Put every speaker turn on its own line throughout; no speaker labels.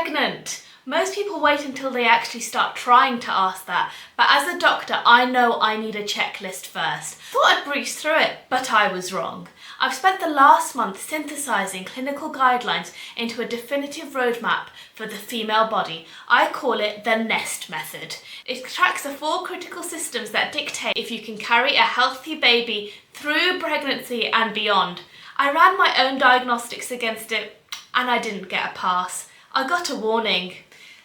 pregnant? Most people wait until they actually start trying to ask that, but as a doctor, I know I need a checklist first. Thought I'd breeze through it, but I was wrong. I've spent the last month synthesizing clinical guidelines into a definitive roadmap for the female body. I call it the NEST method. It tracks the 4 critical systems that dictate if you can carry a healthy baby through pregnancy and beyond. I ran my own diagnostics against it, and I didn't get a pass. I got a warning.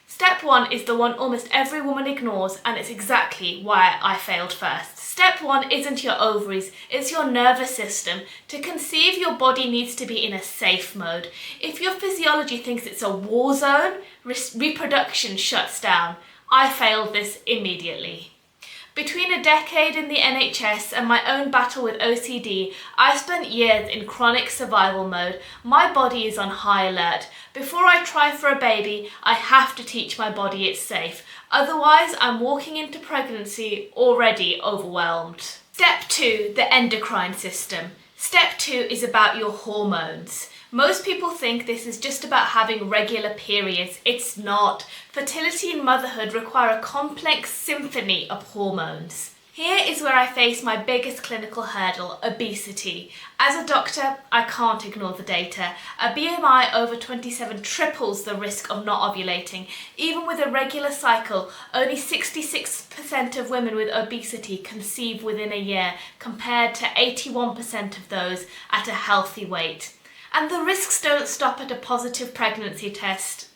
Step 1 is the one almost every woman ignores, and it's exactly why I failed first. Step 1 isn't your ovaries, it's your nervous system. To conceive, your body needs to be in a safe mode. If your physiology thinks it's a war zone, reproduction shuts down. I failed this immediately. Between a decade in the NHS and my own battle with OCD, I've spent years in chronic survival mode. My body is on high alert. Before I try for a baby, I have to teach my body it's safe. Otherwise, I'm walking into pregnancy already overwhelmed. Step 2, the endocrine system. Step 2 is about your hormones. Most people think this is just about having regular periods. It's not. Fertility and motherhood require a complex symphony of hormones. Here is where I face my biggest clinical hurdle, obesity. As a doctor, I can't ignore the data. A BMI over 27 triples the risk of not ovulating. Even with a regular cycle, only 66% of women with obesity conceive within a year, compared to 81% of those at a healthy weight. And the risks don't stop at a positive pregnancy test.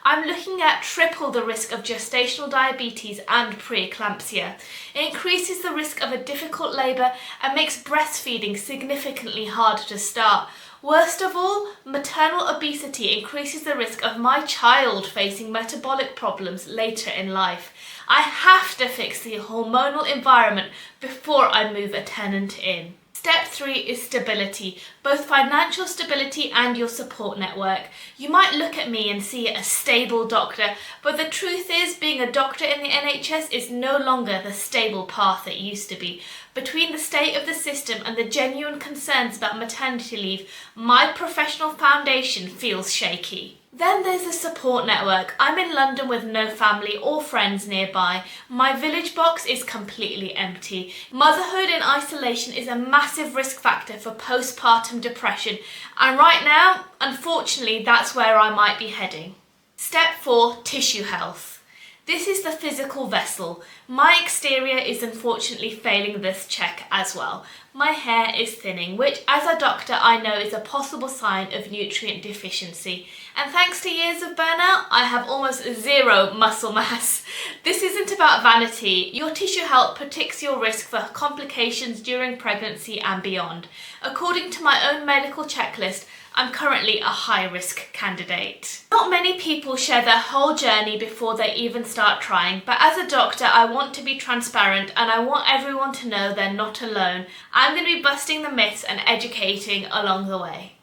I'm looking at triple the risk of gestational diabetes and preeclampsia. It increases the risk of a difficult labour and makes breastfeeding significantly harder to start. Worst of all, maternal obesity increases the risk of my child facing metabolic problems later in life. I have to fix the hormonal environment before I move a tenant in. Step 3 is stability, both financial stability and your support network. You might look at me and see a stable doctor, but the truth is being a doctor in the NHS is no longer the stable path it used to be. Between the state of the system and the genuine concerns about maternity leave, my professional foundation feels shaky. Then there's the support network. I'm in London with no family or friends nearby. My village box is completely empty. Motherhood in isolation is a massive risk factor for postpartum depression, and right now, unfortunately, that's where I might be heading. Step 4, tissue health. This is the physical vessel. My exterior is unfortunately failing this check as well. My hair is thinning, which as a doctor I know is a possible sign of nutrient deficiency. And thanks to years of burnout, I have almost zero muscle mass. This isn't about vanity. Your tissue health predicts your risk for complications during pregnancy and beyond. According to my own medical checklist, I'm currently a high-risk candidate. Not many people share their whole journey before they even start trying, but as a doctor, I want to be transparent and I want everyone to know they're not alone. I'm going to be busting the myths and educating along the way.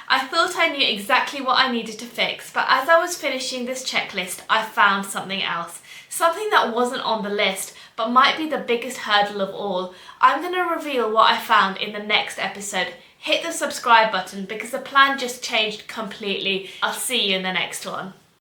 I thought I knew exactly what I needed to fix, but as I was finishing this checklist, I found something else. Something that wasn't on the list, but might be the biggest hurdle of all. I'm going to reveal what I found in the next episode. Hit the subscribe button because the plan just changed completely. I'll see you in the next one.